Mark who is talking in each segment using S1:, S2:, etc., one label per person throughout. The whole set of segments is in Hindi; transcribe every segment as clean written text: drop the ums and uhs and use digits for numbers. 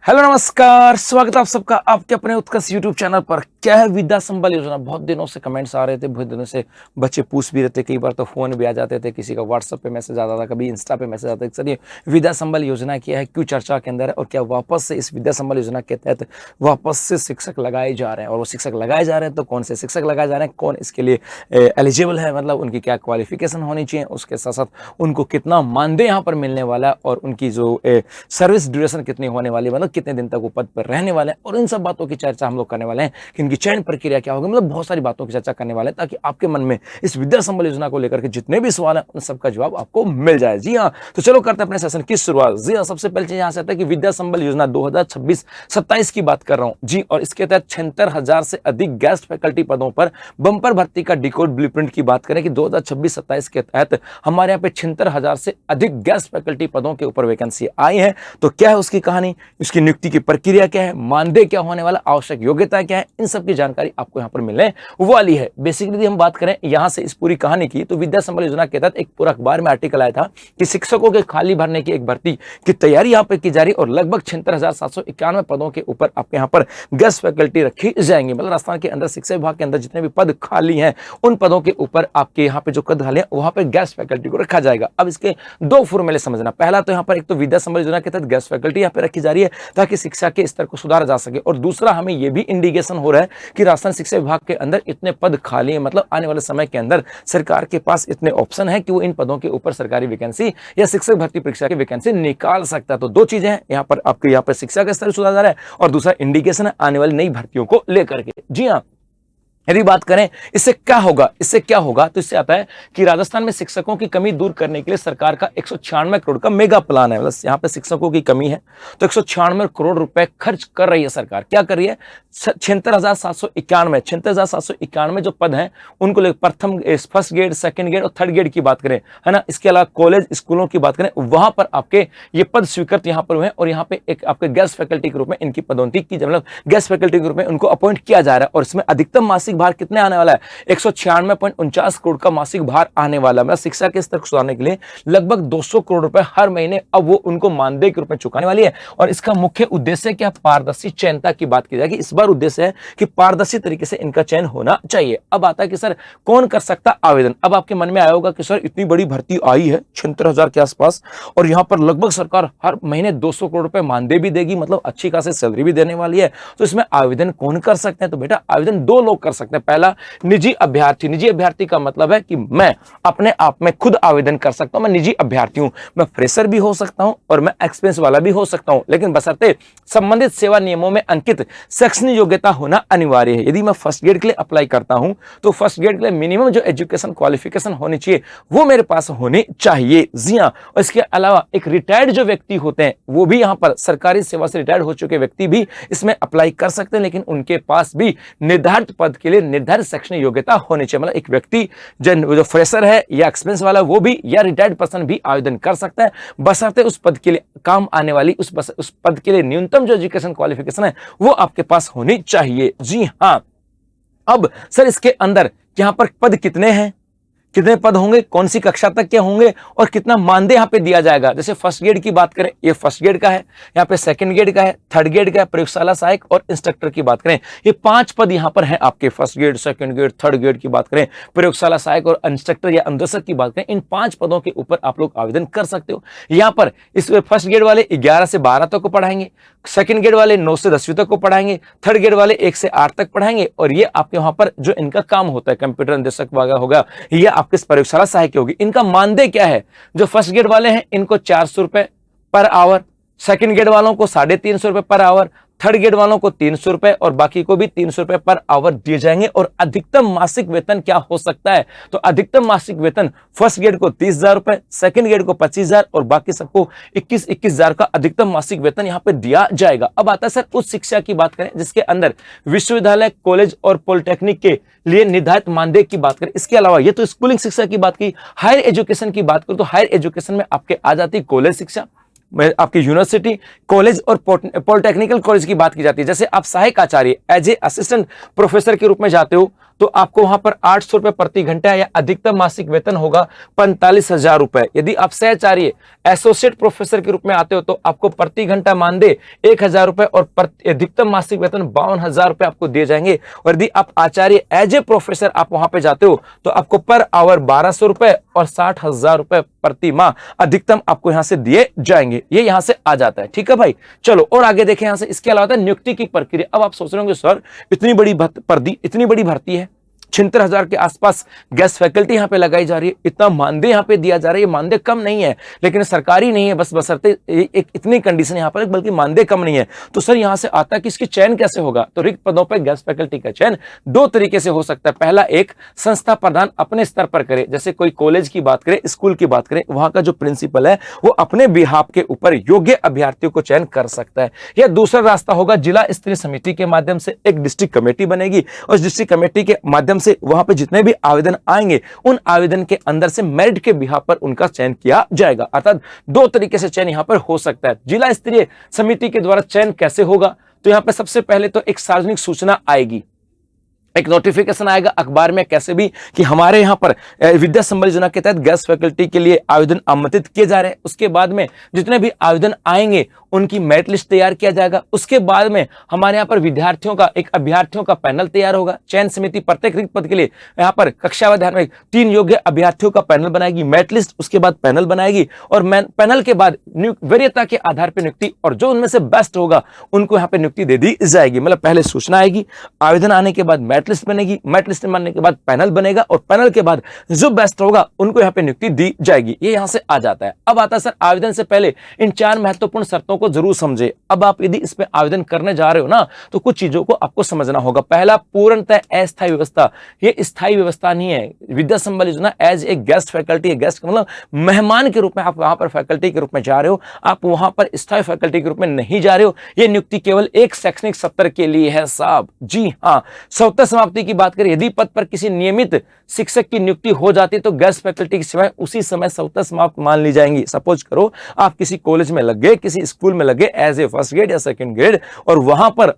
S1: हेलो नमस्कार, स्वागत है आप सबका आपके अपने उत्कर्ष यूट्यूब चैनल पर। क्या है विद्या संबल योजना? बहुत दिनों से कमेंट्स आ रहे थे, बहुत दिनों से बच्चे पूछ भी रहे थे, कई बार तो फोन भी आ जाते थे, किसी का व्हाट्सएप पे मैसेज आता था, कभी इंस्टा पे मैसेज आता था। सर ये विद्या संबल योजना क्या है, क्यों चर्चा के अंदर है और क्या वापस से इस विद्या संबल योजना के तहत वापस से शिक्षक लगाए जा रहे हैं? और वो शिक्षक लगाए जा रहे हैं तो कौन से शिक्षक लगाए जा रहे हैं, कौन इसके लिए एलिजिबल है, मतलब उनकी क्या क्वालिफिकेशन होनी चाहिए, उसके साथ साथ उनको कितना मानदेय यहाँ पर मिलने वाला है और उनकी जो सर्विस ड्यूरेशन कितनी होने वाली है, मतलब कितने दिन तक वो पद पर रहने वाले हैं। और इन सब बातों की चर्चा हम लोग करने वाले हैं कि इनकी चयन प्रक्रिया क्या होगी, मतलब बहुत सारी बातों की चर्चा करने वाले हैं ताकि आपके मन में इस विद्या संबल योजना को लेकर के जितने भी सवाल हैं उन सबका जवाब आपको मिल जाए। जी हाँ, तो चलो करते हैं अपने सेशन की शुरुआत। जी हाँ, सबसे पहले चीज यहाँ से आता है कि विद्या संबल योजना 2026-27 की बात कर रहा हूँ जी। और इसके तहत 76,000 से अधिक गेस्ट फैकल्टी पदों पर बंपर भर्ती का डिकोड ब्लूप्रिंट की बात करें कि 2026-27 के तहत हमारे यहाँ पे 76,000 से अधिक गेस्ट फैकल्टी पदों के ऊपर वैकेंसी आई है। तो क्या है उसकी कहानी, उसकी नियुक्ति की प्रक्रिया क्या है, मानदेय क्या होने वाला, आवश्यक योग्यता क्या है, इन सब की जानकारी आपको यहाँ पर मिलने वाली है। बेसिकली हम बात करें यहाँ से इस पूरी कहानी की, तो विद्या संबल योजना के तहत एक पूरा अखबार में आर्टिकल आया था कि शिक्षकों के खाली भरने की एक भर्ती की तैयारी यहाँ पे की जा रही है और लगभग 76,791 पदों के ऊपर आपके यहाँ पर गेस्ट फैकल्टी रखी जाएंगी। मतलब राजस्थान के अंदर शिक्षा विभाग के अंदर जितने भी पद खाली हैं उन पदों के ऊपर आपके यहाँ पे जो पद खाली है वहां पर गेस्ट फैकल्टी को रखा जाएगा। अब इसके दो फॉर्मूले समझना। पहला तो यहाँ पर एक तो विद्या संबल योजना के तहत गेस्ट फैकल्टी यहाँ पे रखी जा रही है ताकि शिक्षा के स्तर को सुधारा जा सके, और दूसरा हमें यह भी इंडिकेशन हो रहा है कि राजस्थान शिक्षा विभाग के अंदर इतने पद खाली हैं, मतलब आने वाले समय के अंदर सरकार के पास इतने ऑप्शन है कि वो इन पदों के ऊपर सरकारी वैकेंसी या शिक्षक भर्ती परीक्षा की वैकेंसी निकाल सकता है। तो दो चीजें हैं यहाँ पर, आपके यहाँ पर शिक्षा का स्तर सुधारा जा रहा है और दूसरा इंडिकेशन है आने वाली नई भर्तियों को लेकर के। जी हाँ, यदि बात करें इससे क्या होगा, तो इससे आता है कि राजस्थान में शिक्षकों की कमी दूर करने के लिए सरकार का 196 करोड़ का मेगा प्लान है। मतलब यहाँ पे शिक्षकों की कमी है तो 196 करोड़ रुपए खर्च कर रही है सरकार। क्या कर रही है? 76,791 जो पद हैं उनको लेकर प्रथम फर्स्ट ग्रेड, सेकंड ग्रेड और थर्ड ग्रेड की बात करें, है ना, इसके अलावा कॉलेज स्कूलों की बात करें, वहां पर आपके ये पद स्वीकृत यहाँ पर हुए और यहाँ पे एक आपके गेस्ट फैकल्टी के रूप में इनकी पदोन्नति की, मतलब गेस्ट फैकल्टी के रूप में उनको अपॉइंट किया जा रहा है। और इसमें अधिकतम मासिक भार कितने आने वाला है? 196.49 करोड़ का मासिक भार आने वाला है। मतलब शिक्षा के स्तर को सुधारने के लिए लगभग 200 करोड़ रुपए हर महीने अब वो उनको मानदेय के रूप में चुकाने वाली है। और इसका मुख्य उद्देश्य क्या? पारदर्शी चयनता की बात की जाएगी। इस बार उद्देश्य है कि पारदर्शी तरीके से इनका चयन होना चाहिए। अब आता है कि सर कौन कर सकता आवेदन? अब आपके मन में आया होगा कि सर इतनी बड़ी भर्ती आई है 76,000 के आसपास और यहां पर लगभग सरकार हर महीने 200 करोड़ रुपए मानदेय भी देगी, मतलब अच्छी खासी सैलरी भी देने वाली है, तो इसमें आवेदन कौन कर सकते हैं? तो बेटा आवेदन दो लोग कर सकते हैं। पहला, निजी अभ्यर्थी। निजी अभ्यर्थी का मतलब है कि मैं अपने आप में खुद आवेदन कर सकता हूं, मैं निजी अभ्यर्थी हूं, मैं फ्रेशर भी हो सकता हूं और मैं एक्सपीरियंस वाला भी हो सकता हूं, लेकिन बशर्ते संबंधित सेवा नियमों में अंकित शैक्षणिक योग्यता होना अनिवार्य है। यदि मैं फर्स्ट ग्रेड के लिए अप्लाई करता हूं तो फर्स्ट ग्रेड के लिए मिनिमम जो एजुकेशन क्वालिफिकेशन होनी चाहिए वो मेरे पास होनी चाहिए। जी हां, और इसके अलावा एक रिटायर्ड जो व्यक्ति होते हैं वो भी यहां पर सरकारी सेवा से रिटायर्ड हो चुके व्यक्ति भी इसमें अप्लाई कर सकते हैं, लेकिन उनके पास भी निर्धारित पद के लिए निर्धारित शैक्षणिक योग्यता होनी चाहिए। मतलब एक व्यक्ति जो फ्रेशर है या एक्सपीरियंस वाला वो भी या रिटायर्ड पर्सन भी आवेदन कर सकता है, बशर्ते उस पद के लिए काम आने वाली उस पद के लिए न्यूनतम जो एजुकेशन क्वालिफिकेशन है वो आपके पास होनी चाहिए। जी हां, अब सर इसके अंदर यहां पर पद कितने हैं, कितने पद होंगे, कौन सी कक्षा तक के होंगे और कितना मानदेय यहाँ पे दिया जाएगा? जैसे फर्स्ट ग्रेड की बात करें, ये फर्स्ट ग्रेड का है, यहाँ पे सेकंड ग्रेड का है, थर्ड ग्रेड का है, प्रयोगशाला सहायक और इंस्ट्रक्टर की बात करें, ये 5 पद यहाँ पर हैं आपके। First grade, second grade, third grade की बात करें, प्रयोगशाला सहायक और इंस्ट्रक्टर या अनुदेशक की बात करें, इन 5 पदों के ऊपर आप लोग आवेदन कर सकते हो। यहाँ पर इस फर्स्ट ग्रेड वाले 11 से 12 तक को पढ़ाएंगे, सेकंड ग्रेड वाले 9 से 10वीं तक को पढ़ाएंगे, थर्ड ग्रेड वाले 1 से 8 तक पढ़ाएंगे, और ये आपके वहां पर जो इनका काम होता है कंप्यूटर अनुदेशक वगैरह होगा, ये आपके प्रयोगशाला सहायक होगी। इनका मानदेय क्या है? जो फर्स्ट ग्रेड वाले हैं इनको 400 रुपए पर आवर, सेकंड ग्रेड वालों को 350 रुपए पर आवर, थर्ड ग्रेड वालों को 300 रुपए और बाकी को भी 300 रुपए पर आवर दिए जाएंगे। और अधिकतम मासिक वेतन क्या हो सकता है? तो अधिकतम मासिक वेतन फर्स्ट ग्रेड को 30,000 रुपए, सेकंड ग्रेड को 25,000 और बाकी सबको 21,000 का अधिकतम मासिक वेतन यहां पे दिया जाएगा। अब आता है सर उच्च शिक्षा की बात करें जिसके अंदर विश्वविद्यालय, कॉलेज और पॉलिटेक्निक के लिए निर्धारित मानदेय की बात करें। इसके अलावा ये तो स्कूलिंग शिक्षा की बात की, हायर एजुकेशन की बात करूं तो हायर एजुकेशन में आपके आ जाती कॉलेज शिक्षा, आपकी यूनिवर्सिटी, कॉलेज और पॉलिटेक्निकल कॉलेज की बात की जाती है। जैसे आप सहायक आचार्य एज ए असिस्टेंट प्रोफेसर के रूप में जाते हो तो आपको वहां पर 800 रुपए प्रति घंटा या अधिकतम मासिक वेतन होगा 45,000 रुपए। यदि आप सहचार्य एसोसिएट प्रोफेसर के रूप में आते हो तो आपको प्रति घंटा मानदेय 1,000 रुपए और अधिकतम मासिक वेतन 52,000 रुपए आपको दिए जाएंगे। और यदि आप आचार्य एज ए प्रोफेसर आप वहां पे जाते हो तो आपको पर आवर 1,200 रुपए और 60,000 रुपए प्रति माह अधिकतम आपको यहां से दिए जाएंगे। ये यहां से आ जाता है, ठीक है भाई। चलो और आगे देखें यहां से। इसके अलावा नियुक्ति की प्रक्रिया। अब आप सोच रहे होंगे सर इतनी बड़ी भर्ती है, 76,000 के आसपास गेस्ट फैकल्टी यहां पे लगाई जा रही है, इतना मानदेय यहां पे दिया जा रहा है। ये मानदेय कम नहीं है लेकिन सरकारी नहीं है, बस बशर्ते एक इतनी कंडीशन यहां पर, बल्कि मानदेय कम नहीं है। तो सर यहां से आता है कि इसकी चयन कैसे होगा। तो रिक्त पदों पर गेस्ट फैकल्टी का चयन दो तरीके से हो सकता है। पहला, एक संस्था प्रधान अपने स्तर पर करे, जैसे कोई कॉलेज की बात करें, स्कूल की बात करें, वहां का जो प्रिंसिपल है वो अपने बिहाफ के ऊपर योग्य अभ्यर्थियों को चयन कर सकता है। या दूसरा रास्ता होगा, जिला स्तरीय समिति के माध्यम से एक डिस्ट्रिक्ट कमेटी बनेगी और डिस्ट्रिक्ट कमेटी के माध्यम से वहां पर जितने भी आवेदन आएंगे उन आवेदन के अंदर से मेरिट के बिहाफ पर उनका चयन किया जाएगा। अर्थात दो तरीके से चयन यहां पर हो सकता है। जिला स्तरीय समिति के द्वारा चयन कैसे होगा, तो यहां पर सबसे पहले तो एक सार्वजनिक सूचना आएगी, एक नोटिफिकेशन आएगा अखबार में कैसे भी कि हमारे यहाँ पर विद्या संबल योजना के तहत गेस्ट फैकल्टी के लिए आवेदन आमंत्रित किए जा रहे हैं। उसके बाद में जितने भी आवेदन आएंगे उनकी मेरिट लिस्ट तैयार किया जाएगा। उसके बाद में हमारे यहाँ पर विद्यार्थियों का एक अभ्यर्थियों का पैनल तैयार होगा। चयन समिति प्रत्येक रिक्त पद के लिए यहाँ पर कक्षा व धार्मिक 3 योग्य अभ्यर्थियों का पैनल बनाएगी, मेरिट लिस्ट उसके बाद पैनल बनाएगी और पैनल के बाद वरीयता के आधार पर नियुक्ति, और जो उनमें से बेस्ट होगा उनको यहाँ पे नियुक्ति दे दी जाएगी। मतलब पहले सूचना आएगी, आवेदन आने के बाद मेरिट लिस्ट बनेगी, मेरिट लिस्ट बनने के बाद पैनल बनेगा और पैनल के बाद जो बेस्ट होगा उनको यहाँ पे नियुक्ति दी जाएगी। ये यहाँ से आ जाता है। अब आता है सर आवेदन से पहले इन 4 महत्वपूर्ण शर्तों को जरूर समझे। अब आप यदि इस पे आवेदन करने जा रहे हो ना तो कुछ चीजों को आपको समझना होगा। पहला, पूर्णतः अस्थायी व्यवस्था। ये स्थायी व्यवस्था नहीं है। Vidya Sambal Yojana as a guest faculty, guest मतलब मेहमान के रूप में आप वहां पर फैकल्टी के रूप में जा रहे हो, आप वहां पर स्थायी फैकल्टी के रूप में नहीं जा रहे हो। ये नियुक्ति केवल एक शैक्षणिक सत्र के लिए है साहब। जी हाँ, स्वतः समाप्ति की बात करें, यदि पद पर किसी नियमित शिक्षक की नियुक्ति हो जाती तो गेस्ट फैकल्टी की सेवाएं उसी समय स्वतः समाप्त मान ली जाएंगी। सपोज करो आप किसी कॉलेज में लग गए, किसी स्कूल में लगे एज ए फर्स्ट ग्रेड या सेकंड ग्रेड, और वहां पर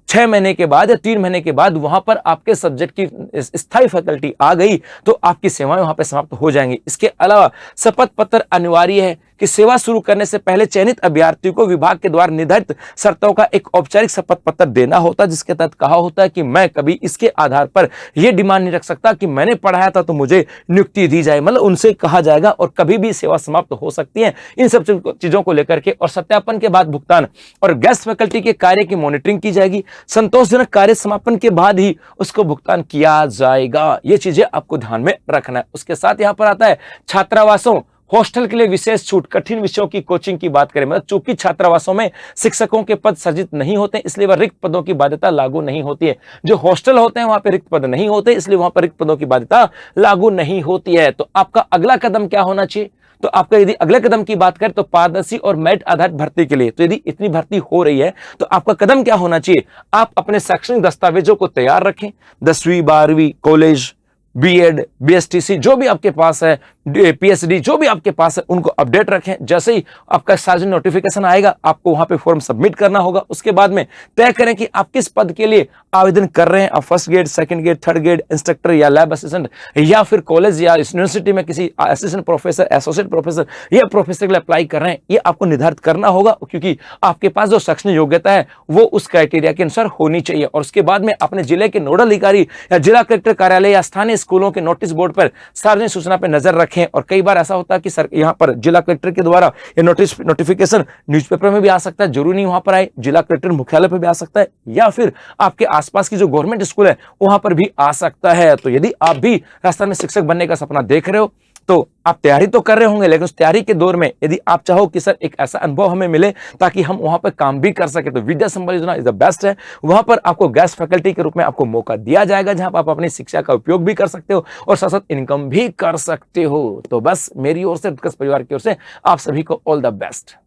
S1: 6 महीने के बाद या 3 महीने के बाद वहां पर आपके सब्जेक्ट की स्थायी फैकल्टी आ गई तो आपकी सेवाएं वहां पर समाप्त हो जाएंगी। इसके अलावा शपथ पत्र अनिवार्य है कि सेवा शुरू करने से पहले चयनित अभ्यर्थियों को विभाग के द्वारा निर्धारित शर्तों का एक औपचारिक शपथ पत्र देना होता है, जिसके तहत कहा होता है कि मैं कभी इसके आधार पर यह डिमांड नहीं रख सकता कि मैंने पढ़ाया था तो मुझे नियुक्ति दी जाए। मतलब उनसे कहा जाएगा और कभी भी सेवा समाप्त हो सकती है। इन सब चीजों को लेकर के और सत्यापन के बाद भुगतान और गेस्ट फैकल्टी के कार्य की मॉनिटरिंग की जाएगी। संतोषजनक कार्य समापन के बाद ही उसको भुगतान किया जाएगा। ये चीजें आपको ध्यान में रखना है। उसके साथ यहां पर आता है छात्रावासों, हॉस्टल के लिए विशेष छूट। कठिन विषयों की कोचिंग की बात करें, मतलब चूंकि छात्रावासों में शिक्षकों के पद सृजित नहीं होते इसलिए वह रिक्त पदों की बाध्यता लागू नहीं होती है। जो हॉस्टल होते हैं वहां पे रिक्त पद नहीं होते इसलिए वहां पर रिक्त पदों की बाध्यता लागू नहीं होती है। तो आपका अगला कदम क्या होना चाहिए, तो आपका यदि अगले कदम की बात करें तो पारदर्शी और मेरिट आधारित भर्ती के लिए, तो यदि इतनी भर्ती हो रही है तो आपका कदम क्या होना चाहिए, आप अपने शैक्षणिक दस्तावेजों को तैयार रखें। 10वीं 12वीं कॉलेज, बीएड, बीएसटीसी जो भी आपके पास है, पीएचडी जो भी आपके पास है उनको अपडेट रखें। जैसे ही आपका सार्वजनिक नोटिफिकेशन आएगा आपको वहां पे फॉर्म सबमिट करना होगा। उसके बाद में तय करें कि आप किस पद के लिए आवेदन कर रहे हैं। आप first grade, second grade, third grade, instructor या लैब असिस्टेंट, या फिर कॉलेज या यूनिवर्सिटी में किसी असिस्टेंट प्रोफेसर, एसोसिएट प्रोफेसर या प्रोफेसर के लिए अप्लाई कर रहे हैं। ये आपको निर्धारित करना होगा क्योंकि आपके पास जो शैक्षणिक योग्यता है वो उस क्राइटेरिया के अनुसार होनी चाहिए। और उसके बाद में अपने जिले के नोडल अधिकारी या जिला कलेक्टर कार्यालय या स्थानीय स्कूलों के नोटिस बोर्ड पर सार्वजनिक सूचना पर नजर रखें। और कई बार ऐसा होता है कि सर यहां पर जिला कलेक्टर के द्वारा ये नोटिफिकेशन न्यूज़पेपर में भी आ सकता है, जरूरी नहीं वहां पर आए, जिला कलेक्टर मुख्यालय पर भी आ सकता है, या फिर आपके आसपास की जो गवर्नमेंट स्कूल है वहां पर भी आ सकता है। तो यदि आप भी राजस्थान में शिक्षक बनने का सपना देख रहे हो तो आप तैयारी तो कर रहे होंगे, लेकिन उस तैयारी के दौर में यदि आप चाहो कि सर एक ऐसा अनुभव हमें मिले ताकि हम वहां पर काम भी कर सके, तो विद्या संबल योजना इज द बेस्ट है। वहां पर आपको गेस्ट फैकल्टी के रूप में आपको मौका दिया जाएगा जहां पर आप अपनी शिक्षा का उपयोग भी कर सकते हो और साथ साथ इनकम भी कर सकते हो। तो बस मेरी ओर से, उत्कर्ष परिवार की ओर से आप सभी को ऑल द बेस्ट।